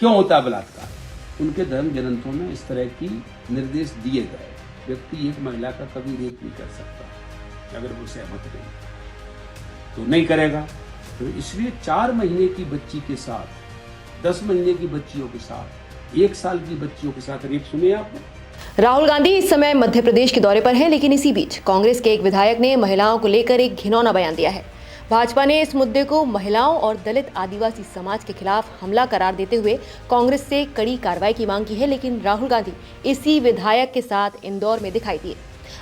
क्यों होता है बलात्कार? उनके धर्म ग्रंथों में इस तरह की निर्देश दिए गए। व्यक्ति एक महिला का कभी रेप नहीं कर सकता अगर वो सहमत नहीं तो नहीं करेगा। तो इसलिए 4 महीने की बच्ची के साथ, 10 महीने की बच्चियों के साथ, 1 साल की बच्चियों के साथ रेप सुने आपने? राहुल गांधी इस समय मध्य प्रदेश के दौरे पर हैं, लेकिन इसी बीच कांग्रेस के एक विधायक ने महिलाओं को लेकर एक घिनौना बयान दिया है। भाजपा ने इस मुद्दे को महिलाओं और दलित आदिवासी समाज के खिलाफ हमला करार देते हुए कांग्रेस से कड़ी कार्रवाई की मांग की है, लेकिन राहुल गांधी इसी विधायक के साथ इंदौर में दिखाई दिए।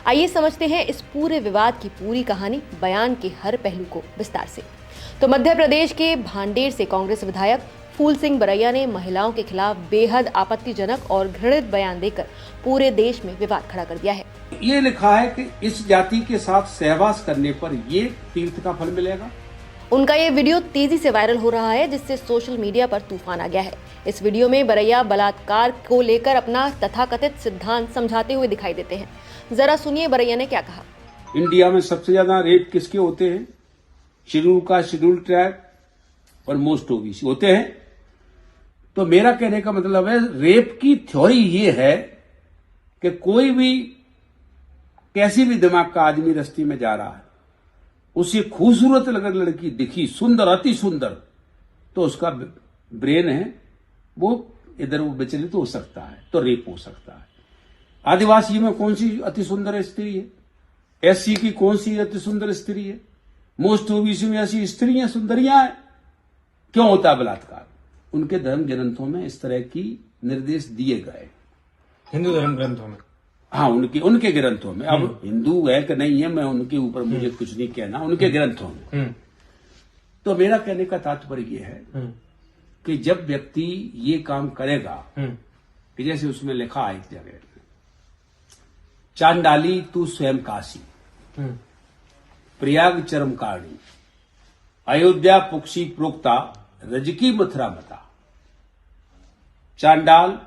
आइए समझते हैं इस पूरे विवाद की पूरी कहानी, बयान के हर पहलू को विस्तार से। तो मध्य प्रदेश के भांडेर से कांग्रेस विधायक फूल सिंह बरैया ने महिलाओं के खिलाफ बेहद आपत्तिजनक और घृणित बयान देकर पूरे देश में विवाद खड़ा कर दिया है। ये लिखा है कि इस जाति के साथ सहवास करने पर ये तीर्थ का फल मिलेगा। उनका ये वीडियो तेजी से वायरल हो रहा है, जिससे सोशल मीडिया पर तूफान आ गया है। इस वीडियो में बरैया बलात्कार को लेकर अपना तथाकथित सिद्धांत समझाते हुए दिखाई देते हैं। जरा सुनिए बरैया ने क्या कहा। इंडिया में सबसे ज्यादा रेप किसके होते हैं? शेड्यूल कास्ट, शेड्यूल ट्राइब और मोस्ट ओबीसी होते हैं। तो मेरा कहने का मतलब है, रेप की थ्योरी ये है कि कोई भी कैसी भी दिमाग का आदमी रास्ते में जा रहा है, उसे खूबसूरत अगर लड़की दिखी, सुंदर, अति सुंदर, तो उसका ब्रेन है वो इधर वो विचलित हो सकता है, तो रेप हो सकता है। आदिवासी में कौन सी अति सुंदर स्त्री है? एससी की कौन सी अति सुंदर स्त्री है? मोस्ट ओबीसी में ऐसी स्त्रियां सुंदरियां हैं। क्यों होता है बलात्कार? उनके धर्म ग्रंथों में इस तरह की निर्देश दिए गए। हिंदू धर्म ग्रंथों में? हाँ, उनके ग्रंथों में। अब हिंदू है कि नहीं है, मैं उनके ऊपर मुझे कुछ नहीं कहना, उनके ग्रंथों में। तो मेरा कहने का तात्पर्य यह है कि जब व्यक्ति ये काम करेगा, कि जैसे उसमें लिखा है एक जगह, चांडाली तू स्वयं काशी, प्रयाग चरमकारणी, अयोध्या पुक्षी प्रोक्ता, रजकी मथुरा मता, चांडाल।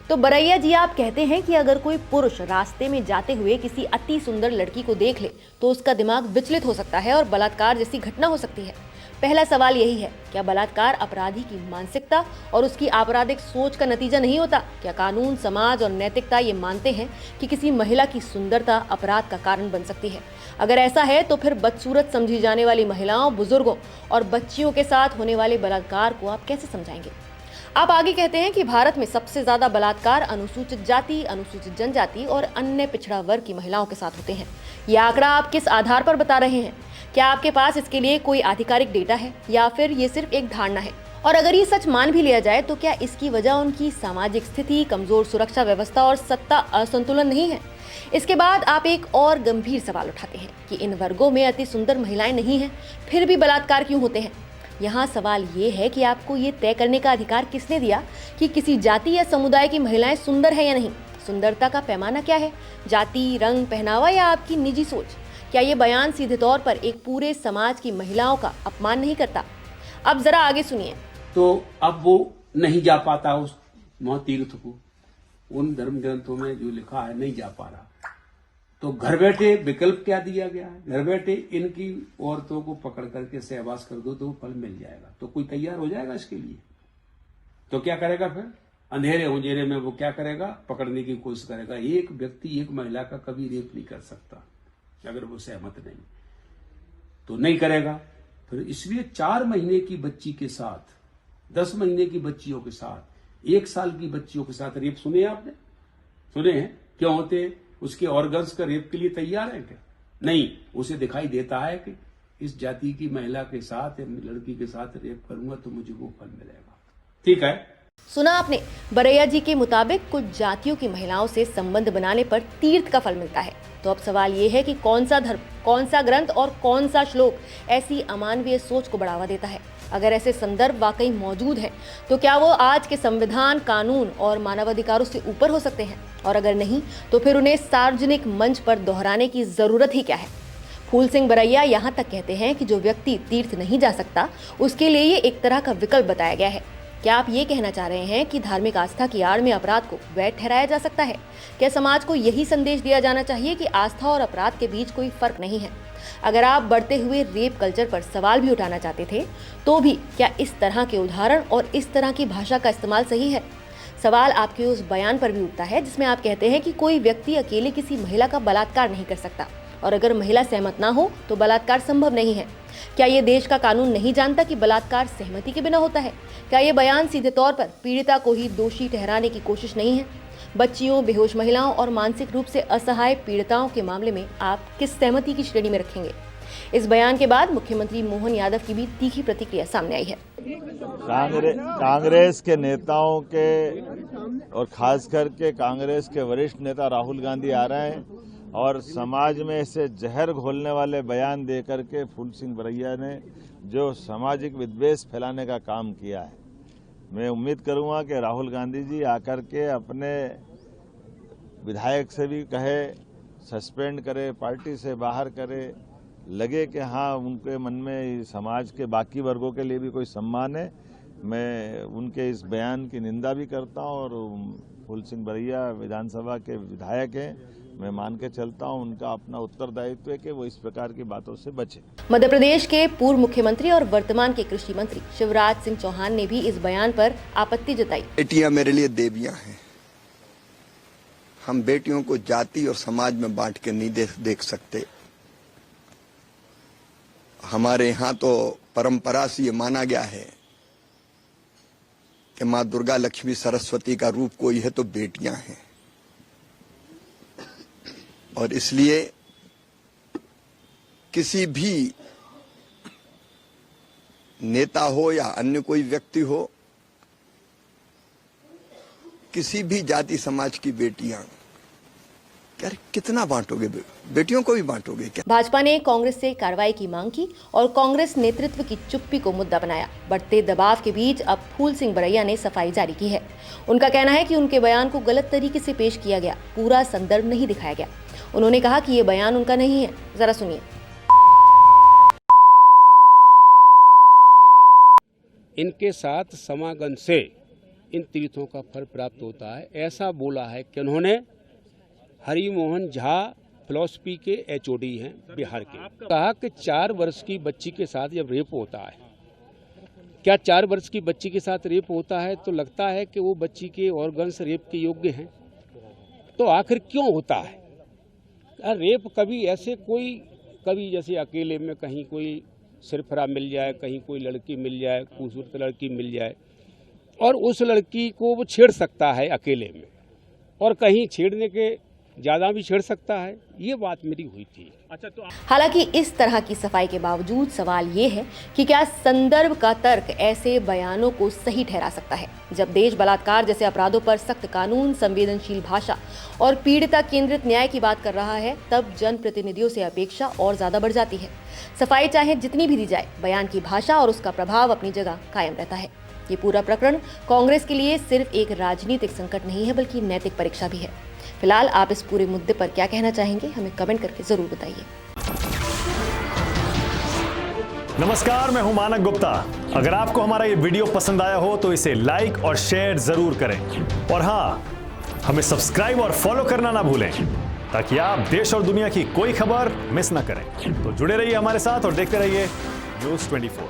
तो बरैया जी, आप कहते हैं कि अगर कोई पुरुष रास्ते में जाते हुए किसी अति सुंदर लड़की को देख ले तो उसका दिमाग विचलित हो सकता है और बलात्कार जैसी घटना हो सकती है। पहला सवाल यही है, क्या बलात्कार अपराधी की मानसिकता और उसकी आपराधिक सोच का नतीजा नहीं होता? क्या कानून, समाज और नैतिकता ये मानते हैं कि किसी महिला की सुंदरता अपराध का कारण बन सकती है? अगर ऐसा है तो फिर बदसूरत समझी जाने वाली महिलाओं, बुजुर्गों और बच्चियों के साथ होने वाले बलात्कार को आप कैसे समझाएंगे? आप आगे कहते हैं कि भारत में सबसे ज्यादा बलात्कार अनुसूचित जाति, अनुसूचित जनजाति और अन्य पिछड़ा वर्ग की महिलाओं के साथ होते हैं। यह आंकड़ा आप किस आधार पर बता रहे हैं? क्या आपके पास इसके लिए कोई आधिकारिक डेटा है या फिर ये सिर्फ एक धारणा है? और अगर ये सच मान भी लिया जाए तो क्या इसकी वजह उनकी सामाजिक स्थिति, कमजोर सुरक्षा व्यवस्था और सत्ता असंतुलन नहीं है? इसके बाद आप एक और गंभीर सवाल उठाते हैं कि इन वर्गों में अति सुंदर महिलाएं नहीं हैं, फिर भी बलात्कार क्यों होते हैं? यहाँ सवाल ये है कि आपको ये तय करने का अधिकार किसने दिया कि किसी जाति या समुदाय की महिलाएं सुंदर है या नहीं? सुंदरता का पैमाना क्या है? जाति, रंग, पहनावा या आपकी निजी सोच? क्या ये बयान सीधे तौर पर एक पूरे समाज की महिलाओं का अपमान नहीं करता? अब जरा आगे सुनिए। तो अब वो नहीं जा पाता उस तीर्थ को, उन धर्म ग्रंथों में जो लिखा है नहीं जा पा रहा, तो घर बैठे विकल्प क्या दिया गया है? घर बैठे इनकी औरतों को पकड़ करके सहवास कर दो तो फल मिल जाएगा। तो कोई तैयार हो जाएगा इसके लिए? तो क्या करेगा फिर? अंधेरे उंजेरे में वो क्या करेगा? पकड़ने की कोशिश करेगा। एक व्यक्ति एक महिला का कभी रेप नहीं कर सकता अगर वो सहमत नहीं तो नहीं करेगा। फिर इसलिए 4 महीने की बच्ची के साथ, 10 महीने की बच्चियों के साथ, 1 साल की बच्चियों के साथ रेप सुने आपने? सुने हैं? क्यों होते हैं? उसके ऑर्गन्स का रेप के लिए तैयार है क्या? नहीं, उसे दिखाई देता है कि इस जाति की महिला के साथ या लड़की के साथ रेप करूंगा तो मुझे वो फल मिलेगा। ठीक है, सुना आपने। बरैया जी के मुताबिक कुछ जातियों की महिलाओं से संबंध बनाने पर तीर्थ का फल मिलता है। तो अब सवाल ये है कि कौन सा धर्म, कौन सा ग्रंथ और कौन सा श्लोक ऐसी अमानवीय सोच को बढ़ावा देता है? अगर ऐसे संदर्भ वाकई मौजूद हैं, तो क्या वो आज के संविधान, कानून और मानवाधिकारों से ऊपर हो सकते हैं? और अगर नहीं, तो फिर उन्हें सार्वजनिक मंच पर दोहराने की जरूरत ही क्या है? फूल सिंह बरैया यहाँ तक कहते हैं कि जो व्यक्ति तीर्थ नहीं जा सकता, उसके लिए ये एक तरह का विकल्प बताया गया है। क्या आप ये कहना चाह रहे हैं कि धार्मिक आस्था की आड़ में अपराध को वैध ठहराया जा सकता है? क्या समाज को यही संदेश दिया जाना चाहिए कि आस्था और अपराध के बीच कोई फर्क नहीं है? अगर आप बढ़ते हुए रेप कल्चर पर सवाल भी उठाना चाहते थे, तो भी क्या इस तरह के उदाहरण और इस तरह की भाषा का इस्तेमाल सही है? सवाल आपके उस बयान पर भी उठता है जिसमें आप कहते हैं कि कोई व्यक्ति अकेले किसी महिला का बलात्कार नहीं कर सकता और अगर महिला सहमत ना हो तो बलात्कार संभव नहीं है। क्या ये देश का कानून नहीं जानता कि बलात्कार सहमति के बिना होता है? क्या ये बयान सीधे तौर पर पीड़िता को ही दोषी ठहराने की कोशिश नहीं है? बच्चियों, बेहोश महिलाओं और मानसिक रूप से असहाय पीड़िताओं के मामले में आप किस सहमति की श्रेणी में रखेंगे? इस बयान के बाद मुख्यमंत्री मोहन यादव की भी तीखी प्रतिक्रिया सामने आई है। कांग्रेस के नेताओं के और खास करके कांग्रेस के वरिष्ठ नेता राहुल गांधी आ रहे हैं और समाज में ऐसे जहर घोलने वाले बयान देकर के फूल सिंह बरैया ने जो सामाजिक विद्वेष फैलाने का काम किया है। मैं उम्मीद करूंगा कि राहुल गांधी जी आकर के अपने विधायक से भी कहे, सस्पेंड करे, पार्टी से बाहर करे, लगे कि हाँ उनके मन में समाज के बाकी वर्गों के लिए भी कोई सम्मान है। मैं उनके इस बयान की निंदा भी करता हूं और फूल सिंह बरैया विधानसभा के विधायक हैं, मैं मान के चलता हूं उनका अपना उत्तरदायित्व है कि वो इस प्रकार की बातों से बचे। मध्य प्रदेश के पूर्व मुख्यमंत्री और वर्तमान के कृषि मंत्री शिवराज सिंह चौहान ने भी इस बयान पर आपत्ति जताई। बेटियां मेरे लिए देवियां हैं। हम बेटियों को जाति और समाज में बांट के नहीं देख सकते। हमारे यहाँ तो परंपरा से ये माना गया है कि माँ दुर्गा, लक्ष्मी, सरस्वती का रूप कोई है तो बेटियां हैं और इसलिए किसी भी नेता हो या अन्य कोई व्यक्ति हो, किसी भी जाति समाज की बेटियां, क्या कितना बांटोगे? बेटियों को भी बांटोगे क्या? भाजपा ने कांग्रेस से कार्रवाई की मांग की और कांग्रेस नेतृत्व की चुप्पी को मुद्दा बनाया। बढ़ते दबाव के बीच अब फूल सिंह बरैया ने सफाई जारी की है। उनका कहना है कि उनके बयान को गलत तरीके से पेश किया गया, पूरा संदर्भ नहीं दिखाया गया। उन्होंने कहा कि ये बयान उनका नहीं है। जरा सुनिए। इनके साथ समागम से इन तीर्थों का फल प्राप्त होता है, ऐसा बोला है कि उन्होंने। हरिमोहन झा फिलॉसफी के HOD हैं बिहार के। कहा कि 4 वर्ष की बच्ची के साथ जब रेप होता है, क्या 4 वर्ष की बच्ची के साथ रेप होता है तो लगता है कि वो बच्ची के ऑर्गन्स रेप के योग्य हैं, तो आखिर क्यों होता है? रेप कभी ऐसे कभी जैसे अकेले में कहीं कोई सिरफरा मिल जाए, कहीं कोई लड़की मिल जाए, खूबसूरत लड़की मिल जाए और उस लड़की को वो छेड़ सकता है अकेले में, और कहीं छेड़ने के ज्यादा भी छेड़ सकता है। ये बात मेरी हुई थी। अच्छा, तो हालांकि इस तरह की सफाई के बावजूद सवाल ये है कि क्या संदर्भ का तर्क ऐसे बयानों को सही ठहरा सकता है? जब देश बलात्कार जैसे अपराधों पर सख्त कानून, संवेदनशील भाषा और पीड़िता केंद्रित न्याय की बात कर रहा है, तब जनप्रतिनिधियों से अपेक्षा और ज्यादा बढ़ जाती है। सफाई चाहे जितनी भी दी जाए, बयान की भाषा और उसका प्रभाव अपनी जगह कायम रहता है। ये पूरा प्रकरण कांग्रेस के लिए सिर्फ एक राजनीतिक संकट नहीं है, बल्कि नैतिक परीक्षा भी है। फिलहाल आप इस पूरे मुद्दे पर क्या कहना चाहेंगे, हमें कमेंट करके जरूर बताइए। नमस्कार, मैं हूं मानक गुप्ता। अगर आपको हमारा ये वीडियो पसंद आया हो तो इसे लाइक और शेयर जरूर करें और हाँ, हमें सब्सक्राइब और फॉलो करना ना भूलें ताकि आप देश और दुनिया की कोई खबर मिस ना करें। तो जुड़े रहिए हमारे साथ और देखते रहिए News 24।